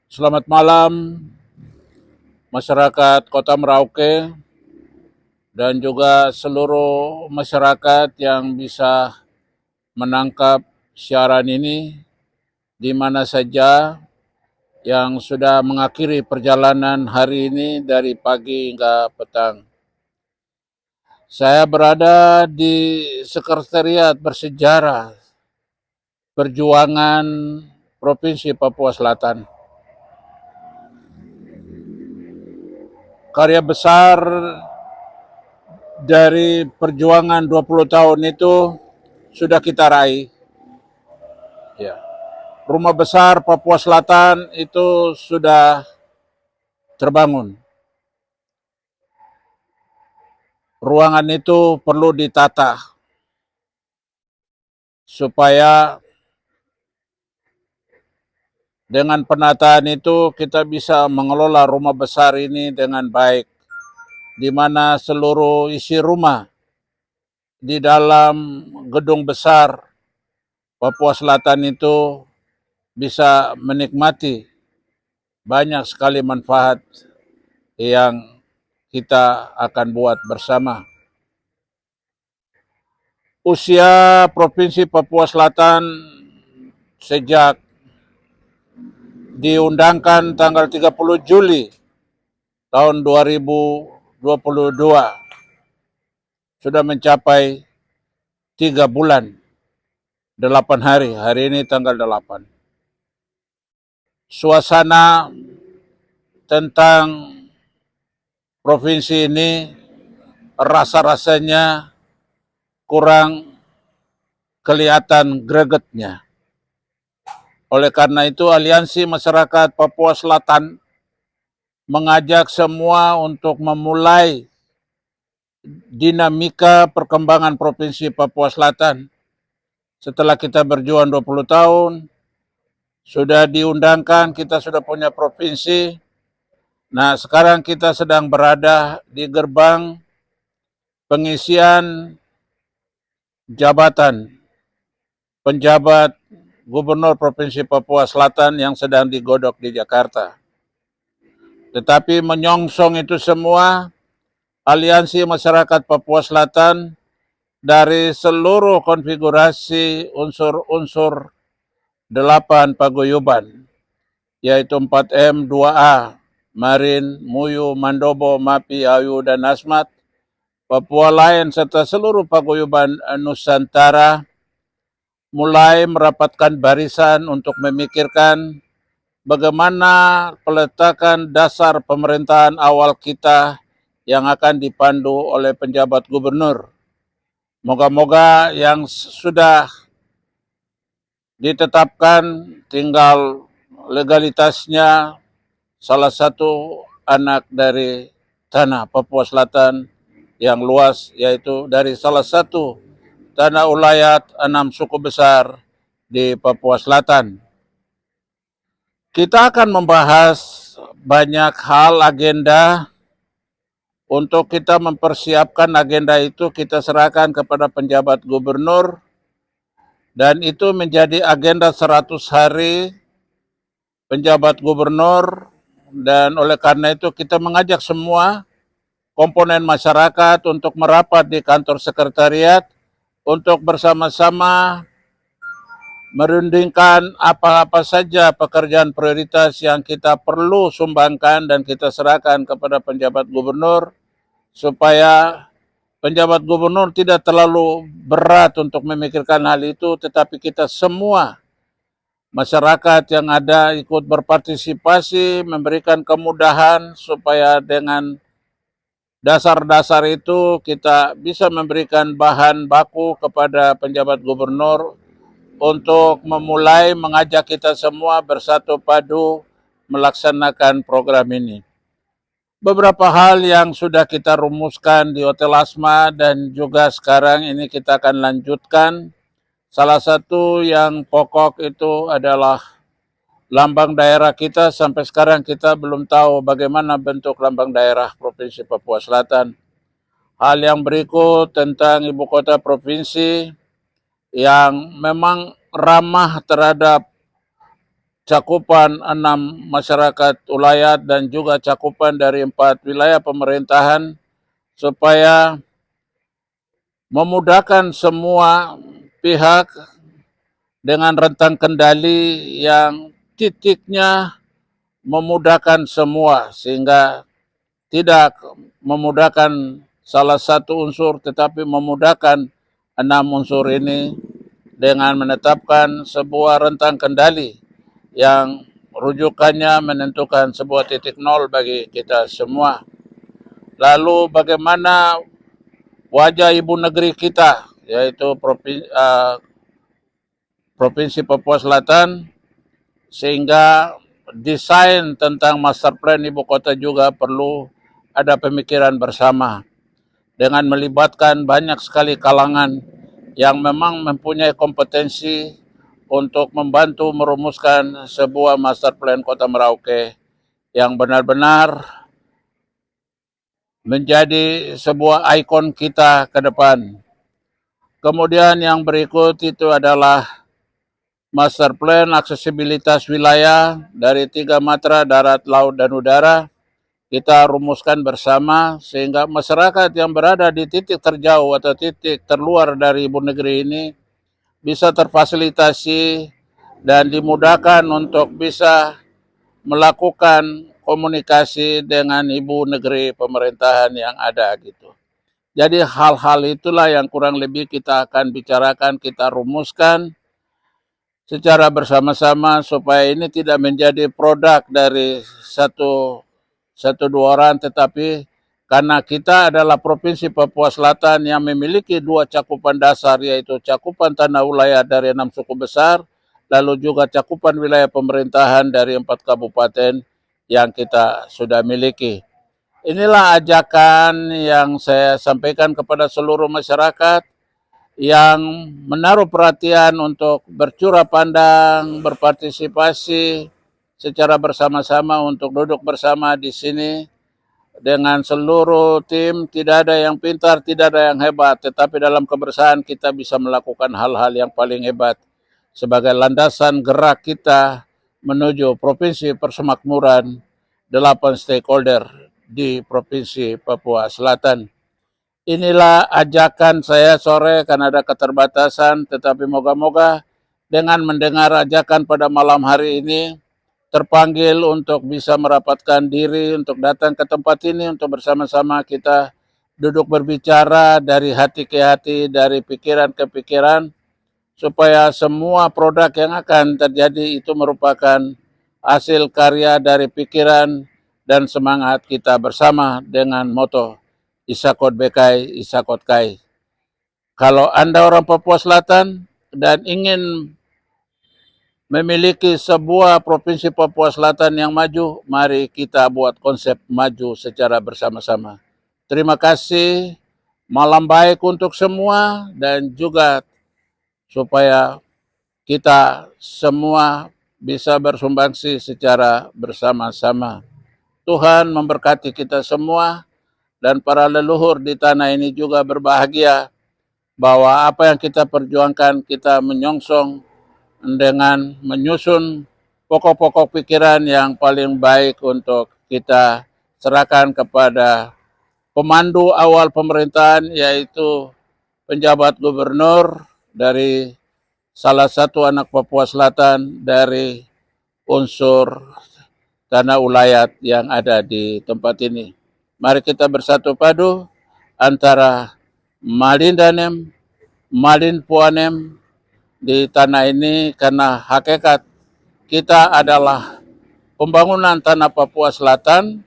Selamat malam masyarakat Kota Merauke dan juga seluruh masyarakat yang bisa menangkap siaran ini di mana saja yang sudah mengakhiri perjalanan hari ini dari pagi hingga petang. Saya berada di Sekretariat Bersejarah Perjuangan Provinsi Papua Selatan. Karya besar dari perjuangan 20 tahun itu sudah kita raih. Ya. Rumah besar Papua Selatan itu sudah terbangun. Ruangan itu perlu ditata supaya dengan penataan itu kita bisa mengelola rumah besar ini dengan baik, di mana seluruh isi rumah di dalam gedung besar Papua Selatan itu bisa menikmati banyak sekali manfaat yang kita akan buat bersama. Usia Provinsi Papua Selatan sejak diundangkan tanggal 30 Juli tahun 2022 sudah mencapai 3 bulan 8 hari. Hari ini tanggal 8. Suasana tentang provinsi ini rasa-rasanya kurang kelihatan gregetnya. Oleh karena itu, Aliansi Masyarakat Papua Selatan mengajak semua untuk memulai dinamika perkembangan Provinsi Papua Selatan. Setelah kita berjuang 20 tahun, sudah diundangkan, kita sudah punya provinsi. Nah, sekarang kita sedang berada di gerbang pengisian jabatan penjabat Gubernur Provinsi Papua Selatan yang sedang digodok di Jakarta. Tetapi menyongsong itu semua, Aliansi Masyarakat Papua Selatan dari seluruh konfigurasi unsur-unsur 8 paguyuban, yaitu 4M, 2A, Marin, Muyu, Mandobo, Mapi, Ayu, dan Asmat, Papua lain serta seluruh paguyuban Nusantara mulai merapatkan barisan untuk memikirkan bagaimana peletakan dasar pemerintahan awal kita yang akan dipandu oleh penjabat gubernur. Moga-moga yang sudah ditetapkan tinggal legalitasnya salah satu anak dari tanah Papua Selatan yang luas, yaitu dari salah satu tanah ulayat 6 suku besar di Papua Selatan. Kita akan membahas banyak hal agenda. Untuk kita mempersiapkan agenda itu, kita serahkan kepada penjabat gubernur, dan itu menjadi agenda 100 hari penjabat gubernur, dan oleh karena itu kita mengajak semua komponen masyarakat untuk merapat di kantor sekretariat untuk bersama-sama merundingkan apa-apa saja pekerjaan prioritas yang kita perlu sumbangkan dan kita serahkan kepada penjabat gubernur, supaya penjabat gubernur tidak terlalu berat untuk memikirkan hal itu, tetapi kita semua masyarakat yang ada ikut berpartisipasi, memberikan kemudahan supaya dengan dasar-dasar itu kita bisa memberikan bahan baku kepada penjabat gubernur untuk memulai mengajak kita semua bersatu padu melaksanakan program ini. Beberapa hal yang sudah kita rumuskan di Hotel Asma dan juga sekarang ini kita akan lanjutkan. Salah satu yang pokok itu adalah lambang daerah kita. Sampai sekarang kita belum tahu bagaimana bentuk lambang daerah Provinsi Papua Selatan. Hal yang berikut tentang ibu kota provinsi yang memang ramah terhadap cakupan 6 masyarakat ulayat dan juga cakupan dari 4 wilayah pemerintahan supaya memudahkan semua pihak dengan rentang kendali yang titiknya memudahkan semua, sehingga tidak memudahkan salah satu unsur tetapi memudahkan 6 unsur ini dengan menetapkan sebuah rentang kendali yang rujukannya menentukan sebuah titik nol bagi kita semua. Lalu bagaimana wajah ibu negeri kita, yaitu Provinsi Papua Selatan, sehingga desain tentang master plan ibu kota juga perlu ada pemikiran bersama dengan melibatkan banyak sekali kalangan yang memang mempunyai kompetensi untuk membantu merumuskan sebuah master plan Kota Merauke yang benar-benar menjadi sebuah ikon kita ke depan. Kemudian yang berikut itu adalah master plan aksesibilitas wilayah dari 3 matra darat, laut, dan udara. Kita rumuskan bersama sehingga masyarakat yang berada di titik terjauh atau titik terluar dari ibu negeri ini bisa terfasilitasi dan dimudahkan untuk bisa melakukan komunikasi dengan ibu negeri pemerintahan yang ada gitu. Jadi hal-hal itulah yang kurang lebih kita akan bicarakan, kita rumuskan secara bersama-sama supaya ini tidak menjadi produk dari satu dua orang, tetapi karena kita adalah Provinsi Papua Selatan yang memiliki 2 cakupan dasar, yaitu cakupan tanah wilayah dari 6 suku besar, lalu juga cakupan wilayah pemerintahan dari 4 kabupaten yang kita sudah miliki. Inilah ajakan yang saya sampaikan kepada seluruh masyarakat yang menaruh perhatian untuk bercurah pandang, berpartisipasi secara bersama-sama untuk duduk bersama di sini dengan seluruh tim. Tidak ada yang pintar, tidak ada yang hebat, tetapi dalam kebersamaan kita bisa melakukan hal-hal yang paling hebat sebagai landasan gerak kita menuju Provinsi Persemakmuran 8 stakeholder di Provinsi Papua Selatan. Inilah ajakan saya sore karena ada keterbatasan, tetapi moga-moga dengan mendengar ajakan pada malam hari ini, terpanggil untuk bisa merapatkan diri, untuk datang ke tempat ini, untuk bersama-sama kita duduk berbicara dari hati ke hati, dari pikiran ke pikiran, supaya semua produk yang akan terjadi itu merupakan hasil karya dari pikiran dan semangat kita bersama dengan moto Isakot Bekai, Isakot Kai. Kalau Anda orang Papua Selatan dan ingin memiliki sebuah Provinsi Papua Selatan yang maju, mari kita buat konsep maju secara bersama-sama. Terima kasih, malam baik untuk semua, dan juga supaya kita semua bisa bersumbangsi secara bersama-sama. Tuhan memberkati kita semua, dan para leluhur di tanah ini juga berbahagia bahwa apa yang kita perjuangkan kita menyongsong dengan menyusun pokok-pokok pikiran yang paling baik untuk kita serahkan kepada pemandu awal pemerintahan, yaitu penjabat gubernur dari salah satu anak Papua Selatan dari unsur tanah ulayat yang ada di tempat ini. Mari kita bersatu padu antara Malindanem, Malin Puanem di tanah ini, karena hakikat kita adalah pembangunan tanah Papua Selatan,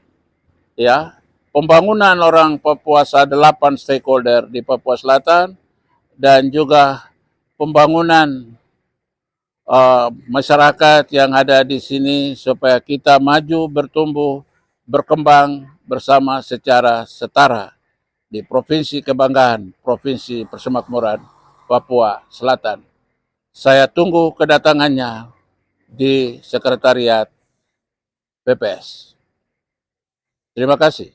ya, pembangunan orang Papua 8 stakeholder di Papua Selatan, dan juga pembangunan masyarakat yang ada di sini supaya kita maju, bertumbuh, berkembang bersama secara setara di Provinsi Kebanggaan, Provinsi Persemakmuran Papua Selatan. Saya tunggu kedatangannya di Sekretariat PPS. Terima kasih.